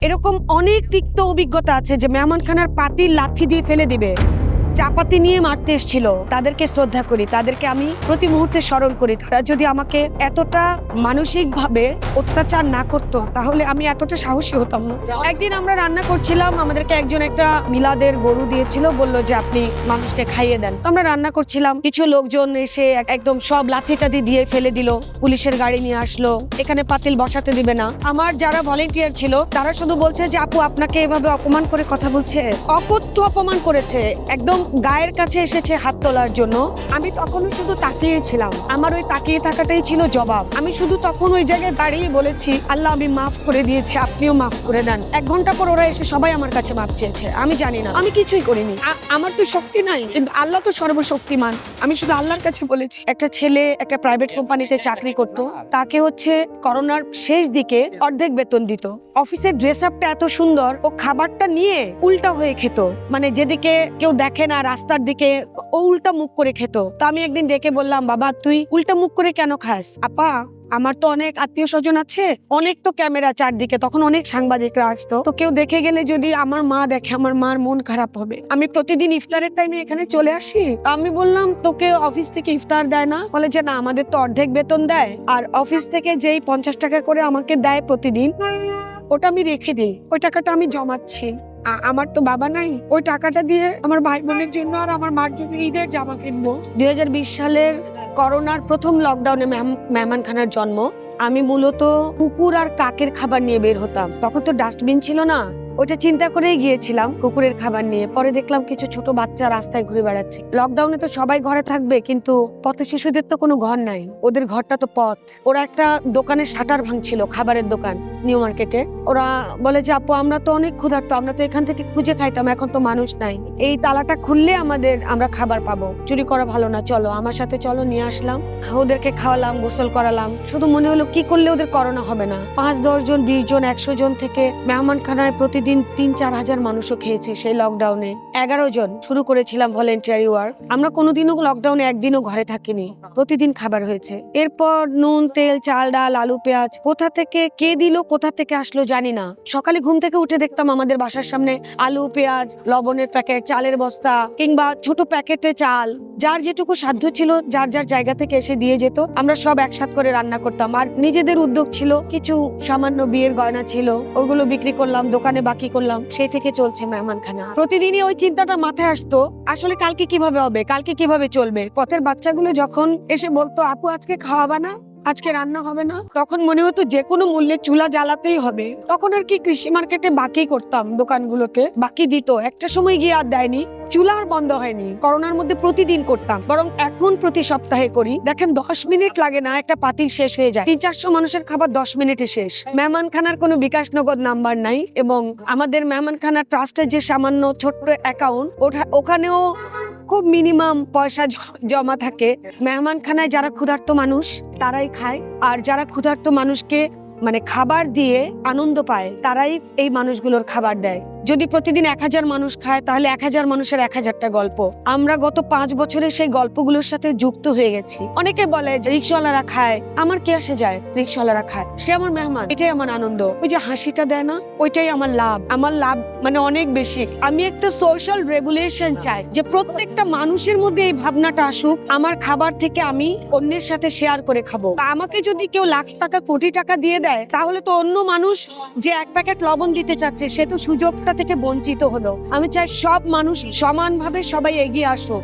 এরকম অনেক তিক্ত অভিজ্ঞতা আছে যে মেহমানখানার পাতিল লাথি দিয়ে ফেলে দিবে, চাপাতি নিয়ে মারতে এসেছিল। তাদেরকে শ্রদ্ধা করি, তাদেরকে আমি প্রতি মুহূর্তে স্মরণ করি। তারা যদি আমাকে এতটা মানসিকভাবে অত্যাচার না করতো তাহলে আমি এতটা সাহসী হতাম না। একদিন আমরা রান্না করছিলাম, আমাদেরকে একজন একটা মিলাদের গরু দিয়েছিল, বললো যে আপনি মানুষকে খাইয়ে দেন। তো আমরা রান্না করছিলাম, কিছু লোকজন এসে একদম সব লাঠি টাঠি দিয়ে ফেলে দিল, পুলিশের গাড়ি নিয়ে আসলো, এখানে পাতিল বসাতে দিবে না। আমার যারা ভলেন্টিয়ার ছিল তারা শুধু বলছে যে আপু আপনাকে এভাবে অপমান করে কথা বলছে, অকথ্য অপমান করেছে, একদম গায়ের কাছে এসেছে হাত তোলার জন্য। আমি তখনও শুধু তাকিয়েছিলাম, আমার ওই তাকিয়ে থাকাটাই ছিল জবাব। আমি শুধু তখন ওই জায়গায় দাঁড়িয়ে বলেছি, আল্লাহ আমি মাফ করে দিয়েছি, আপনিও মাফ করে দেন। 1 ঘন্টা পর ওরা এসে সবাই আমার কাছে মাফ চেয়েছে। আমি জানি না, আমি কিছুই করিনি, আমার তো শক্তি নাই, কিন্তু আল্লাহ তো সর্বশক্তিমান। আমি শুধু আল্লাহর কাছে বলেছি। একটা ছেলে একটা প্রাইভেট কোম্পানিতে চাকরি করতো, তাকে হচ্ছে করোনার শেষ দিকে অর্ধেক বেতন দিত। অফিসের ড্রেস আপটা এত সুন্দর, ও খাবারটা নিয়ে উল্টা হয়ে খেত, মানে যেদিকে কেউ দেখে না রাস্তার দিকে ও উল্টা মুখ করে খেত। তো আমি একদিন ডেকে বললাম, বাবা তুই উল্টা মুখ করে কেন খাস? আপা আমার তো অনেক আত্মীয় স্বজন আছে, অনেক তো ক্যামেরা চারদিকে, তখন অনেক সাংবাদিকরা আসতো, তো কেউ দেখে গেলে যদি আমার মা দেখে আমার মার মন খারাপ হবে। আমি প্রতিদিন ইফতারের টাইমে এখানে চলে আসি। আমি বললাম তোকে অফিস থেকে ইফতার দেয় না? বলে যে না, আমাদের তো অর্ধেক বেতন দেয়, আর অফিস থেকে যেই 50 টাকা করে আমাকে দেয় প্রতিদিন, ওটা আমি রেখে দিই, ওই টাকাটা আমি জমাচ্ছি। আমার তো বাবা নাই, ওই টাকাটা দিয়ে আমার ভাই বোনের জন্য আর আমার মার জন্য ঈদের জামা কিনবো। 2020 সালের করোনার প্রথম লকডাউনে মেহমানখানার জন্ম। আমি মূলত কুকুর আর কাকের খাবার নিয়ে বের হতাম। তখন তো ডাস্টবিন ছিল না, ওটা চিন্তা করেই গিয়েছিলাম কুকুরের খাবার নিয়ে। পরে দেখলাম কিছু ছোট বাচ্চা রাস্তায় ঘুরে বেড়াচ্ছে। লকডাউনে তো সবাই ঘরে থাকবে, কিন্তু পথ শিশুদের তো কোনো ঘর নাই, ওদের ঘরটা তো পথ। ওরা একটা দোকানের শাটার ভাঙছিল, খাবারের দোকান নিউ মার্কেটে। ওরা বলে যে আপু আমরা তো অনেক ক্ষুধার্ত, আমরা তো এখান থেকে খুঁজে খাইতাম, এখন তো মানুষ নাই, এই তালাটা খুললে আমরা খাবার পাবো, চুরি করা ভালো না, চলো আমার সাথে চলো। নিয়ে আসলাম, ওদেরকে খাওয়ালাম, গোসল করালাম। শুধু মনে হলো কি করলে ওদের করোনা হবে না। 5-10 জন 20 জন 100 জন থেকে মেহমানখানায় প্রতিদিন 3-4 হাজার মানুষও খেয়েছে সেই লকডাউনে। 11 জন শুরু করেছিলাম ভলেন্টিয়ারি ওয়ার্ক। আমরা কোনোদিনও লকডাউনে একদিনও ঘরে থাকিনি, প্রতিদিন খাবার হয়েছে। এরপর নুন তেল চাল ডাল আলু পেঁয়াজ কোথা থেকে কে দিল, কোথা থেকে আসলো জানি না। সকালে ঘুম থেকে উঠে দেখতাম আমাদের বাসার সামনে আলু পেঁয়াজ, লবণের প্যাকেট, চালের বস্তা, কিংবা ছোট প্যাকেটে চাল, যার যেটুকু সাধ্য ছিল যার যার জায়গা থেকে এসে দিয়ে যেত। আমরা সব একসাথে করে রান্না করতাম। আর নিজেদের উদ্যোগ ছিল, কিছু সামান্য বিয়ের গয়না ছিল, ওগুলো বিক্রি করলাম, দোকানে বাকি করলাম, সেই থেকে চলছে মেহমানখানা। প্রতিদিনই ওই চিন্তাটা মাথায় আসতো, আসলে কালকে কিভাবে হবে, কালকে কিভাবে চলবে। পথের বাচ্চাগুলো যখন এসে বলতো আপু আজকে খাওয়াবা না, আজকে রান্না হবে না, তখন মনে হতো যে কোনো মূল্যে চুলা জ্বালাতেই হবে। তখন আর কি কৃষি মার্কেটে বাকি করতাম, দোকানগুলোতে বাকি দিত, একটা সময় গিয়ে আর দেয়নি। চুলা আর বন্ধ হয়নি, করোনার মধ্যে প্রতিদিন করতাম, বরং এখন প্রতি সপ্তাহে করি। দেখেন 10 মিনিট লাগে না, একটা পাতিল শেষ হয়ে যায়। 300-400 মানুষের খাবার 10 মিনিটে শেষ। মেহমানখানার কোনো বিকাশ নগদ নাম্বার নাই, এবং আমাদের মেহমানখানা ট্রাস্টের যে সামান্য ছোট্ট অ্যাকাউন্ট, ওখানেও খুব মিনিমাম পয়সা জমা থাকে। মেহমানখানায় যারা ক্ষুধার্ত মানুষ তারাই খায়, আর যারা ক্ষুধার্ত মানুষকে মানে খাবার দিয়ে আনন্দ পায় তারাই এই মানুষগুলোর খাবার দেয়। যদি প্রতিদিন 1000 মানুষ খায় তাহলে 1000 মানুষের 1000টা গল্প। আমরা গত 5 বছরে সেই গল্পগুলোর সাথে যুক্ত হয়ে গেছি। অনেকে বলে রিক্সাওয়ালারা খায়, আমার কি আসে যায়, রিক্সাওয়ালারা খায়, সে আমার মেহমান, এটাই আমার আনন্দ। ওই যে হাসিটা দেয় না, ওইটাই আমার লাভ। আমার লাভ মানে অনেক বেশি। আমি একটা সোশ্যাল রেগুলেশন চাই, যে প্রত্যেকটা মানুষের মধ্যে এই ভাবনাটা আসুক, আমার খাবার থেকে আমি অন্যের সাথে শেয়ার করে খাবো। আমাকে যদি কেউ লাখ টাকা কোটি টাকা দিয়ে দেয়, তাহলে তো অন্য মানুষ যে 1 প্যাকেট লবণ দিতে চাচ্ছে সে তো সুযোগটা থেকে বঞ্চিত হলো। আমি চাই সব মানুষ সমানভাবে সবাই এগিয়ে আসুক।